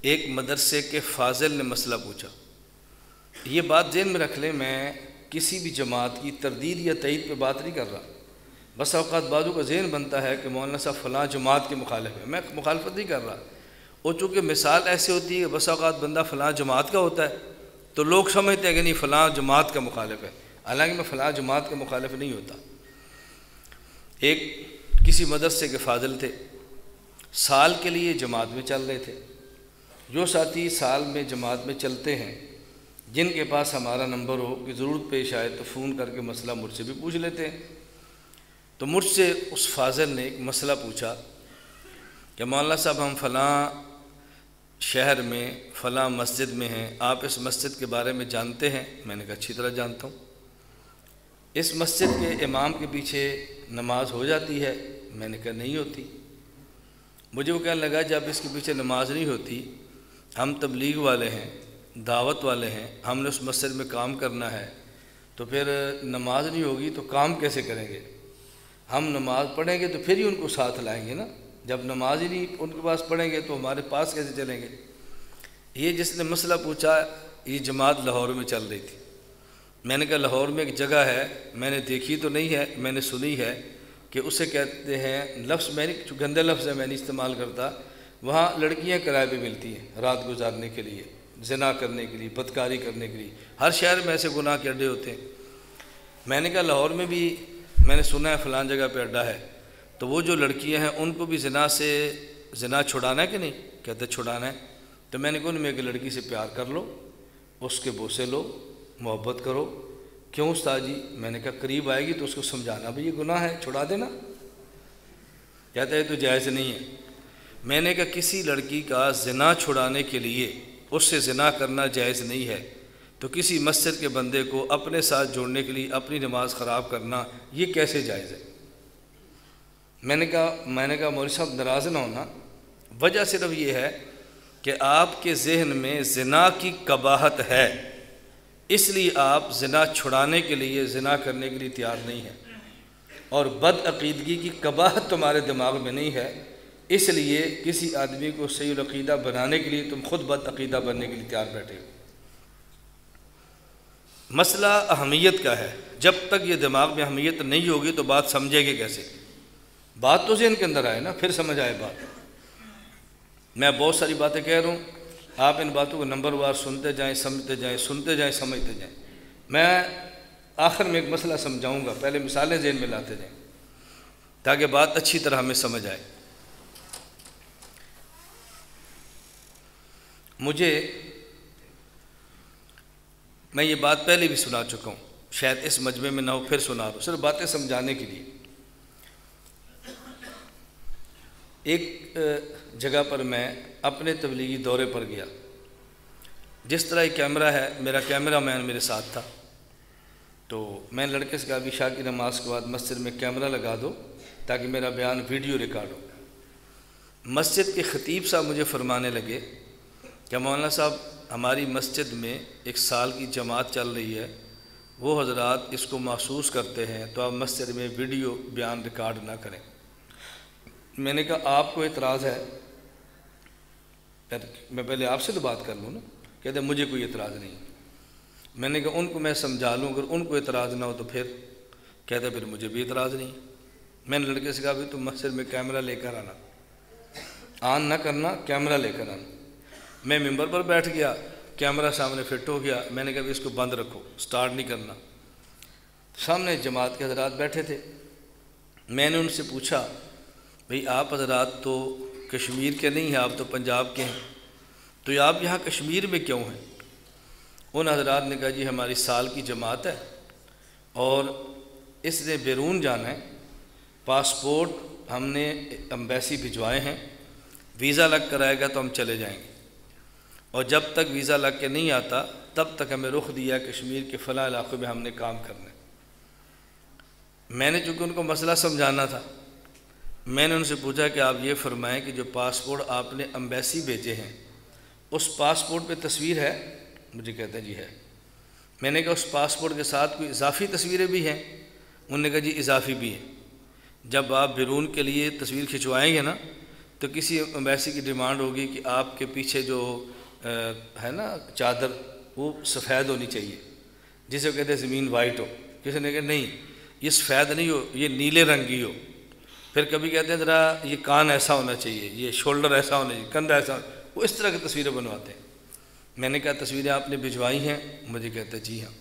ایک مدرسے کے فاضل نے مسئلہ پوچھا۔ یہ بات ذہن میں رکھ لیں، میں کسی بھی جماعت کی تردید یا تائید پہ بات نہیں کر رہا۔ بس اوقات بعضوں کا ذہن بنتا ہے کہ مولانا صاحب فلاں جماعت کے مخالف ہے، میں مخالفت نہیں کر رہا۔ اور چونکہ مثال ایسے ہوتی ہے کہ بس اوقات بندہ فلاں جماعت کا ہوتا ہے تو لوگ سمجھتے ہیں کہ نہیں فلاں جماعت کا مخالف ہے، حالانکہ میں فلاں جماعت کا مخالف نہیں ہوتا۔ ایک کسی مدرسے کے فاضل تھے، سال کے لیے جماعت میں چل رہے تھے۔ جو ساتھی سال میں جماعت میں چلتے ہیں، جن کے پاس ہمارا نمبر ہو کہ ضرورت پیش آئے تو فون کر کے مسئلہ مجھ سے بھی پوچھ لیتے ہیں۔ تو مجھ سے اس فاضل نے ایک مسئلہ پوچھا کہ مولانا صاحب ہم فلاں شہر میں فلاں مسجد میں ہیں، آپ اس مسجد کے بارے میں جانتے ہیں؟ میں نے کہا اچھی طرح جانتا ہوں۔ اس مسجد کے امام کے پیچھے نماز ہو جاتی ہے؟ میں نے کہا نہیں ہوتی۔ مجھے وہ کہنے لگا جب اس کے پیچھے نماز نہیں ہوتی، ہم تبلیغ والے ہیں، دعوت والے ہیں، ہم نے اس مسجد میں کام کرنا ہے، تو پھر نماز نہیں ہوگی تو کام کیسے کریں گے؟ ہم نماز پڑھیں گے تو پھر ہی ان کو ساتھ لائیں گے نا، جب نماز ہی نہیں ان کے پاس پڑھیں گے تو ہمارے پاس کیسے چلیں گے؟ یہ جس نے مسئلہ پوچھا، یہ جماعت لاہور میں چل رہی تھی۔ میں نے کہا لاہور میں ایک جگہ ہے، میں نے دیکھی تو نہیں ہے، میں نے سنی ہے کہ اسے کہتے ہیں، لفظ میں نے جو گندے لفظ ہے میں نہیں استعمال کرتا، وہاں لڑکیاں کرائے پہ ملتی ہیں رات گزارنے کے لیے، زنا کرنے کے لیے، بدکاری کرنے کے لیے۔ ہر شہر میں ایسے گناہ کے اڈے ہوتے ہیں۔ میں نے کہا لاہور میں بھی میں نے سنا ہے فلان جگہ پہ اڈا ہے، تو وہ جو لڑکیاں ہیں ان کو بھی زنا چھڑانا ہے کہ نہیں؟ کہتے چھڑانا ہے۔ تو میں نے کہا ان میں ایک لڑکی سے پیار کر لو، اس کے بوسے لو، محبت کرو۔ کیوں استاد جی؟ میں نے کہا قریب آئے گی تو اس کو سمجھانا بھی یہ گناہ ہے، چھڑا دینا۔ کہتا ہے تو جائز نہیں ہے۔ میں نے کہا کسی لڑکی کا زنا چھڑانے کے لیے اس سے زنا کرنا جائز نہیں ہے، تو کسی مسجد کے بندے کو اپنے ساتھ جوڑنے کے لیے اپنی نماز خراب کرنا یہ کیسے جائز ہے؟ میں نے کہا مولوی صاحب ناراض نہ ہونا، وجہ صرف یہ ہے کہ آپ کے ذہن میں زنا کی قباحت ہے، اس لیے آپ زنا چھڑانے کے لیے، زنا کرنے کے لیے تیار نہیں ہیں، اور بد عقیدگی کی قباحت تمہارے دماغ میں نہیں ہے، اس لیے کسی آدمی کو صحیح العقیدہ بنانے کے لیے تم خود بد عقیدہ بننے کے لیے تیار بیٹھے ہو۔ مسئلہ اہمیت کا ہے، جب تک یہ دماغ میں اہمیت نہیں ہوگی تو بات سمجھے گے کیسے؟ بات تو ذہن کے اندر آئے نا، پھر سمجھ آئے بات۔ میں بہت ساری باتیں کہہ رہا ہوں، آپ ان باتوں کو نمبر وار سنتے جائیں، سمجھتے جائیں، سنتے جائیں، سمجھتے جائیں۔ میں آخر میں ایک مسئلہ سمجھاؤں گا، پہلے مثالیں ذہن میں لاتے جائیں تاکہ بات اچھی طرح ہمیں سمجھ آئے۔ میں یہ بات پہلے بھی سنا چکا ہوں، شاید اس مجمع میں نہ ہو، پھر سنا رہا ہوں، صرف باتیں سمجھانے کے لیے۔ ایک جگہ پر میں اپنے تبلیغی دورے پر گیا۔ جس طرح یہ کیمرہ ہے، میرا کیمرہ مین میرے ساتھ تھا، تو میں لڑکے سے کہا بھی عشاء کی نماز کے بعد مسجد میں کیمرہ لگا دو تاکہ میرا بیان ویڈیو ریکارڈ ہو۔ مسجد کے خطیب صاحب مجھے فرمانے لگے کہ مولانا صاحب ہماری مسجد میں ایک سال کی جماعت چل رہی ہے، وہ حضرات اس کو محسوس کرتے ہیں، تو آپ مسجد میں ویڈیو بیان ریکارڈ نہ کریں۔ میں نے کہا آپ کو اعتراض ہے؟ میں پہلے آپ سے تو بات کر لوں نا۔ کہتے مجھے کوئی اعتراض نہیں۔ میں نے کہا ان کو میں سمجھا لوں، اگر ان کو اعتراض نہ ہو تو پھر؟ کہتے پھر مجھے بھی اعتراض نہیں۔ میں نے لڑکے سے کہا بھی تم مسجد میں کیمرہ لے کر آنا، آن نہ کرنا، کیمرہ لے کر آنا۔ میں ممبر پر بیٹھ گیا، کیمرہ سامنے فٹ ہو گیا۔ میں نے کہا بھی اس کو بند رکھو، سٹارٹ نہیں کرنا۔ سامنے جماعت کے حضرات بیٹھے تھے۔ میں نے ان سے پوچھا بھئی آپ حضرات تو کشمیر کے نہیں ہیں، آپ تو پنجاب کے ہیں، تو یہ آپ یہاں کشمیر میں کیوں ہیں؟ ان حضرات نے کہا جی ہماری سال کی جماعت ہے اور اس نے بیرون جانا ہے، پاسپورٹ ہم نے ایمبیسی بھجوائے ہیں، ویزا لگ کر آئے گا تو ہم چلے جائیں گے، اور جب تک ویزا لگ کے نہیں آتا تب تک ہمیں رخ دیا کشمیر کے فلاں علاقے میں ہم نے کام کرنا ہے۔ میں نے چونکہ ان کو مسئلہ سمجھانا تھا، میں نے ان سے پوچھا کہ آپ یہ فرمائیں کہ جو پاسپورٹ آپ نے ایمبیسی بھیجے ہیں اس پاسپورٹ پہ تصویر ہے؟ مجھے کہتے ہیں جی ہے۔ میں نے کہا اس پاسپورٹ کے ساتھ کوئی اضافی تصویریں بھی ہیں؟ انہوں نے کہا جی اضافی بھی ہیں۔ جب آپ بیرون کے لیے تصویر کھنچوائیں گے نا تو کسی ایمبیسی کی ڈیمانڈ ہوگی کہ آپ کے پیچھے جو ہے نا چادر وہ سفید ہونی چاہیے، جسے وہ کہتے ہیں زمین وائٹ ہو، کسی نے کہا نہیں یہ سفید نہیں ہو، یہ نیلے رنگ کی ہو۔ پھر کبھی کہتے ہیں ذرا یہ کان ایسا ہونا چاہیے، یہ شولڈر ایسا ہونا چاہیے، کندھا ایسا ہونا، وہ اس طرح کی تصویریں بنواتے ہیں۔ میں نے کہا تصویریں آپ نے بھجوائی ہیں؟ مجھے کہتا ہے جی ہاں۔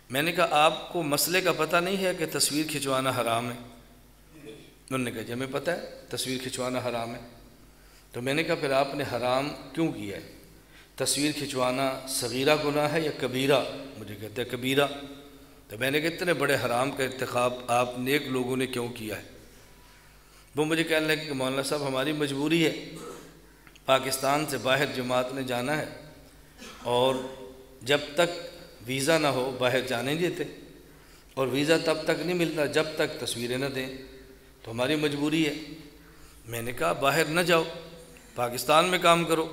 میں نے کہا آپ کو مسئلے کا پتہ نہیں ہے کہ تصویر کھنچوانا حرام ہے؟ انہوں نے کہا جی ہمیں پتہ ہے تصویر کھنچوانا حرام ہے۔ تو میں نے کہا پھر آپ نے حرام کیوں کیا ہے؟ تصویر کھنچوانا صغیرہ گناہ ہے یا کبیرہ؟ مجھے کہتے ہیں کبیرہ۔ تو میں نے کہا اتنے بڑے حرام کا ارتکاب آپ نیک لوگوں نے کیوں کیا ہے؟ وہ مجھے کہنے لگے کہ مولانا صاحب ہماری مجبوری ہے، پاکستان سے باہر جماعت نے جانا ہے اور جب تک ویزا نہ ہو باہر جانے نہیں دیتے، اور ویزا تب تک نہیں ملتا جب تک تصویریں نہ دیں، تو ہماری مجبوری ہے۔ میں نے کہا باہر نہ جاؤ، پاکستان میں کام کرو۔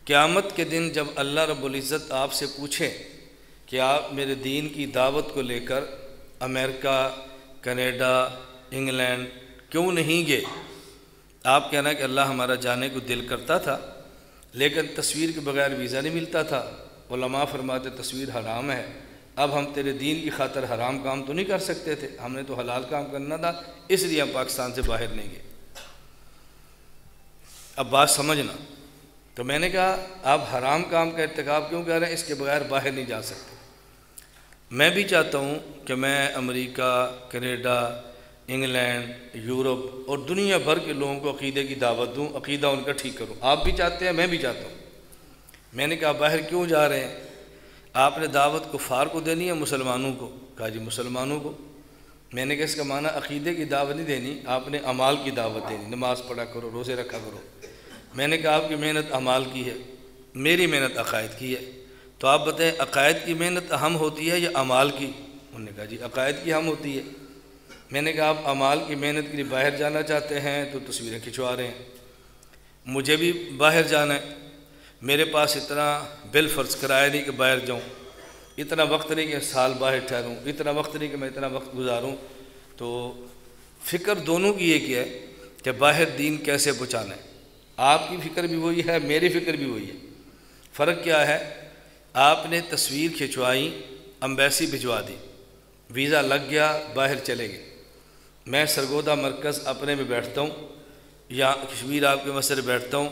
قیامت کے دن جب اللہ رب العزت آپ سے پوچھے کہ آپ میرے دین کی دعوت کو لے کر امریکہ، کینیڈا، انگلینڈ کیوں نہیں گئے، آپ کہنا کہ اللہ ہمارا جانے کو دل کرتا تھا لیکن تصویر کے بغیر ویزا نہیں ملتا تھا، علماء فرماتے تصویر حرام ہے، اب ہم تیرے دین کی خاطر حرام کام تو نہیں کر سکتے تھے، ہم نے تو حلال کام کرنا تھا، اس لیے ہم پاکستان سے باہر نہیں گئے۔ اب بات سمجھنا، تو میں نے کہا آپ حرام کام کا ارتکاب کیوں کر رہے ہیں؟ اس کے بغیر باہر نہیں جا سکتے۔ میں بھی چاہتا ہوں کہ میں امریکہ، کینیڈا، انگلینڈ، یورپ اور دنیا بھر کے لوگوں کو عقیدے کی دعوت دوں، عقیدہ ان کا ٹھیک کروں۔ آپ بھی چاہتے ہیں، میں بھی چاہتا ہوں۔ میں نے کہا باہر کیوں جا رہے ہیں؟ آپ نے دعوت کفار کو دینی ہے مسلمانوں کو؟ کہا جی مسلمانوں کو۔ میں نے کہا اس کا معنی عقیدے کی دعوت نہیں دینی، آپ نے اعمال کی دعوت دینی، نماز پڑھا کرو، روزے رکھا کرو۔ میں نے کہا آپ کی محنت اعمال کی ہے، میری محنت عقائد کی ہے، تو آپ بتائیں عقائد کی محنت اہم ہوتی ہے یا اعمال کی؟ انہوں نے کہا جی عقائد کی اہم ہوتی ہے۔ میں نے کہا آپ اعمال کی محنت کے لیے باہر جانا چاہتے ہیں تو تصویریں کھنچوا رہے ہیں، مجھے بھی باہر جانا ہے، میرے پاس اتنا بل فرض کرایہ نہیں کہ باہر جاؤں، اتنا وقت نہیں کہ سال باہر ٹھہروں، اتنا وقت نہیں کہ میں اتنا وقت گزاروں۔ تو فکر دونوں کی ایک ہے کہ باہر دین کیسے پہنچانا ہے۔ آپ کی فکر بھی وہی ہے، میری فکر بھی وہی ہے۔ فرق کیا ہے؟ آپ نے تصویر کھنچوائی، ایمبیسی بھجوا دی، ویزا لگ گیا، باہر چلے گئے۔ میں سرگودا مرکز اپنے میں بیٹھتا ہوں یا کشمیر آپ کے مسئلے بیٹھتا ہوں،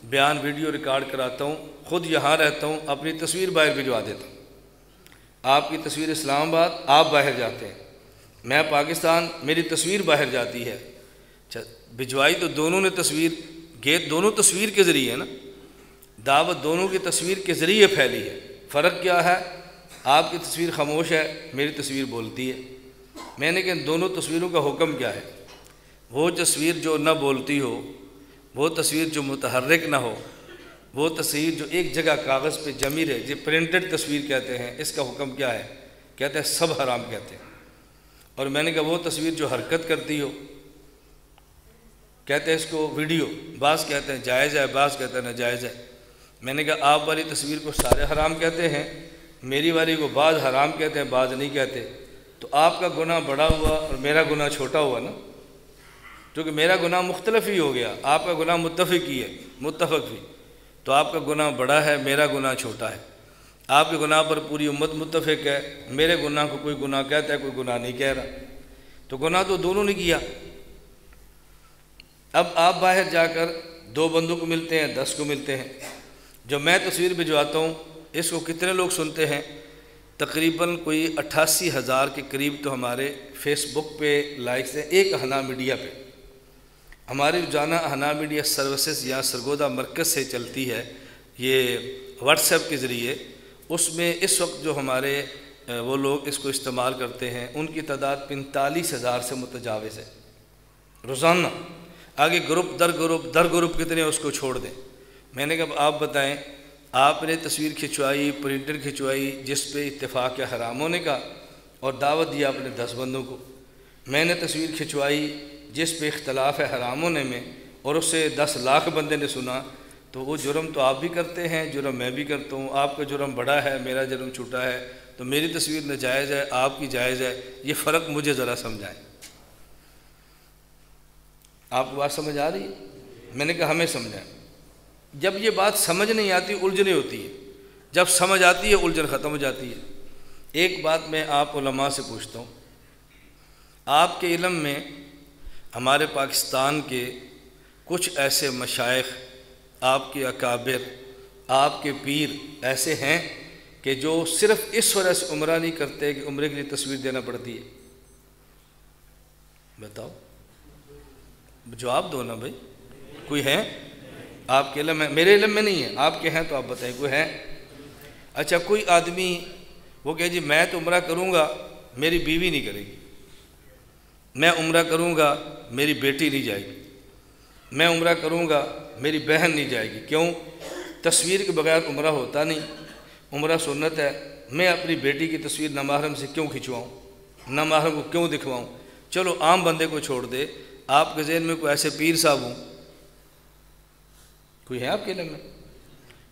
بیان ویڈیو ریکارڈ کراتا ہوں، خود یہاں رہتا ہوں، اپنی تصویر باہر بھجوا دیتا ہوں۔ آپ کی تصویر اسلام آباد، آپ باہر جاتے ہیں، میں پاکستان، میری تصویر باہر جاتی ہے۔ اچھا بھجوائی تو دونوں نے تصویر، گیت دونوں تصویر کے ذریعے ہے نا، دعوت دونوں کی تصویر کے ذریعے پھیلی ہے۔ فرق کیا ہے؟ آپ کی تصویر خاموش ہے، میری تصویر بولتی ہے۔ میں نے کہا ان دونوں تصویروں کا حکم کیا ہے؟ وہ تصویر جو نہ بولتی ہو، وہ تصویر جو متحرک نہ ہو، وہ تصویر جو ایک جگہ کاغذ پہ جمی رہے، جو پرنٹڈ تصویر کہتے ہیں، اس کا حکم کیا ہے؟ کہتے ہیں سب حرام کہتے ہیں۔ اور میں نے کہا وہ تصویر جو حرکت کرتی ہو، کہتے ہیں اس کو ویڈیو، بعض کہتے ہیں جائز ہے، بعض کہتے ہیں ناجائز ہے۔ میں نے کہا آپ والی تصویر کو سارے حرام کہتے ہیں، میری والی کو بعض حرام کہتے ہیں، بعض نہیں کہتے، تو آپ کا گناہ بڑا ہوا اور میرا گناہ چھوٹا ہوا نا، کیونکہ میرا گناہ مختلف ہی ہو گیا، آپ کا گناہ متفق ہی ہے، متفق بھی، تو آپ کا گناہ بڑا ہے، میرا گناہ چھوٹا ہے۔ آپ کے گناہ پر پوری امت متفق ہے، میرے گناہ کو کوئی گناہ کہتا ہے، کوئی گناہ نہیں کہہ رہا، تو گناہ تو دونوں نے کیا۔ اب آپ باہر جا کر 2 بندوں کو ملتے ہیں، 10 کو ملتے ہیں، جو میں تصویر بھجواتا ہوں اس کو کتنے لوگ سنتے ہیں؟ تقریباً کوئی 88,000 کے قریب تو ہمارے فیس بک پہ لائکس ہیں، ایک اہنا میڈیا پہ۔ ہماری روزانہ اہنا میڈیا سروسز یہاں سرگودا مرکز سے چلتی ہے، یہ واٹس ایپ کے ذریعے، اس میں اس وقت جو ہمارے وہ لوگ اس کو استعمال کرتے ہیں ان کی تعداد 45,000 سے متجاوز ہے روزانہ۔ آگے گروپ در گروپ کتنے اس کو چھوڑ دیں۔ میں نے کہا آپ بتائیں، آپ نے تصویر کھنچوائی، پرنٹر کھنچوائی جس پہ اتفاق ہے حرام ہونے کا، اور دعوت دیا اپنے 10 بندوں کو۔ میں نے تصویر کھنچوائی جس پہ اختلاف ہے حرام ہونے میں، اور اس سے 10 لاکھ بندے نے سنا، تو وہ جرم تو آپ بھی کرتے ہیں، جرم میں بھی کرتا ہوں۔ آپ کا جرم بڑا ہے، میرا جرم چھوٹا ہے، تو میری تصویر ناجائز ہے، آپ کی جائز ہے۔ یہ فرق مجھے ذرا سمجھائیں۔ آپ کو بات سمجھ آ رہی ہے؟ میں نے کہا ہمیں سمجھائیں۔ جب یہ بات سمجھ نہیں آتی الجھنیں ہوتی ہے، جب سمجھ آتی ہے الجھن ختم ہو جاتی ہے۔ ایک بات میں آپ علماء سے پوچھتا ہوں، آپ کے علم میں ہمارے پاکستان کے کچھ ایسے مشائخ، آپ کے اکابر، آپ کے پیر ایسے ہیں کہ جو صرف اس وجہ سے عمرہ نہیں کرتے کہ عمرے کے لیے تصویر دینا پڑتی ہے؟ بتاؤ، جواب دو نا بھائی، کوئی ہے آپ کے علم میں؟ میرے علم میں نہیں ہے، آپ کے ہیں تو آپ بتائیں، کوئی ہے؟ اچھا، کوئی آدمی وہ کہے جی میں تو عمرہ کروں گا میری بیوی نہیں کرے گی، میں عمرہ کروں گا میری بیٹی نہیں جائے گی، میں عمرہ کروں گا میری بہن نہیں جائے گی، کیوں؟ تصویر کے بغیر عمرہ ہوتا نہیں، عمرہ سنت ہے، میں اپنی بیٹی کی تصویر نامحرم سے کیوں کھنچواؤں، نامحرم کو کیوں دکھواؤں؟ چلو عام بندے کو چھوڑ دے، آپ کے ذہن میں کوئی ایسے پیر صاحب ہوں، کوئی ہے آپ کے علم میں؟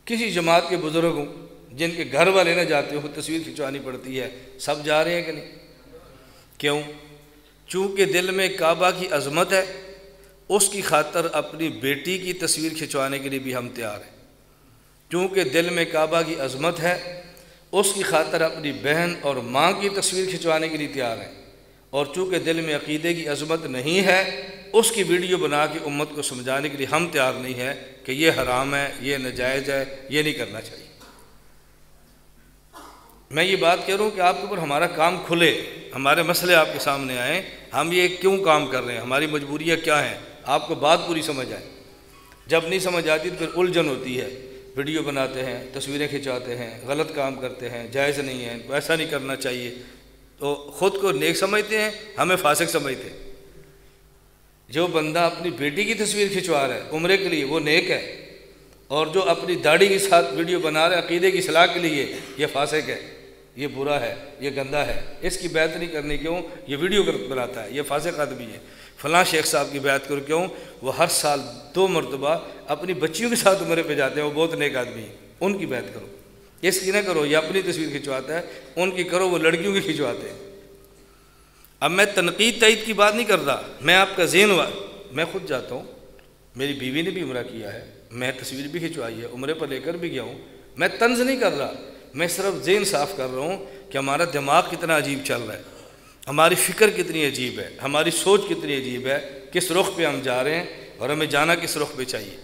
کسی جماعت کے بزرگ ہوں جن کے گھر والے نہ جاتے ہوں، تصویر کھنچوانی پڑتی ہے، سب جا رہے ہیں کہ نہیں؟ کیوں؟ چونکہ دل میں کعبہ کی عظمت ہے، اس کی خاطر اپنی بیٹی کی تصویر کھنچوانے کے لیے بھی ہم تیار ہیں۔ چونکہ دل میں کعبہ کی عظمت ہے، اس کی خاطر اپنی بہن اور ماں کی تصویر کھنچوانے کے لیے تیار ہیں، اور چونکہ دل میں عقیدے کی عظمت نہیں ہے، اس کی ویڈیو بنا کے امت کو سمجھانے کے لیے ہم تیار نہیں ہیں کہ یہ حرام ہے، یہ ناجائز ہے، یہ نہیں کرنا چاہیے۔ میں یہ بات کہہ رہا ہوں کہ آپ کے اوپر ہمارا کام کھلے، ہمارے مسئلے آپ کے سامنے آئیں، ہم یہ کیوں کام کر رہے ہیں، ہماری مجبوریاں کیا ہیں، آپ کو بات پوری سمجھ آئے۔ جب نہیں سمجھ آتی تو پھر الجھن ہوتی ہے، ویڈیو بناتے ہیں، تصویریں کھنچاتے ہیں، غلط کام کرتے ہیں، جائز نہیں ہے، ایسا نہیں کرنا چاہیے، تو خود کو نیک سمجھتے ہیں، ہمیں فاسق سمجھتے ہیں۔ جو بندہ اپنی بیٹی کی تصویر کھنچوا رہا ہے عمرے کے لیے وہ نیک ہے، اور جو اپنی داڑھی کے ساتھ ویڈیو بنا رہا ہے عقیدے کی اصلاح کے لیے یہ فاسق ہے، یہ برا ہے، یہ گندا ہے، اس کی بیعت نہیں کرنی، کیوں؟ یہ ویڈیو بناتا ہے، یہ فاسق آدمی ہے۔ فلاں شیخ صاحب کی بیعت کرو، کیوں؟ وہ ہر سال 2 مرتبہ اپنی بچیوں کے ساتھ عمرے پہ جاتے ہیں، وہ بہت نیک آدمی ہیں، ان کی بیعت کرو، اس کی نہ کرو، یہ اپنی تصویر کھنچواتا ہے، ان کی کرو، وہ لڑکیوں کی کھنچواتے ہیں۔ اب میں تنقید تائید کی بات نہیں کر رہا، میں آپ کا ذہن میں خود جاتا ہوں، میری بیوی نے بھی عمرہ کیا ہے، میں تصویر بھی کھنچوائی ہے، عمرے پر لے کر بھی گیا ہوں، میں طنز نہیں کر رہا، میں صرف ذہن صاف کر رہا ہوں کہ ہمارا دماغ کتنا عجیب چل رہا ہے، ہماری فکر کتنی عجیب ہے، ہماری سوچ کتنی عجیب ہے، کس رخ پہ ہم جا رہے ہیں اور ہمیں جانا کس رخ پہ چاہیے۔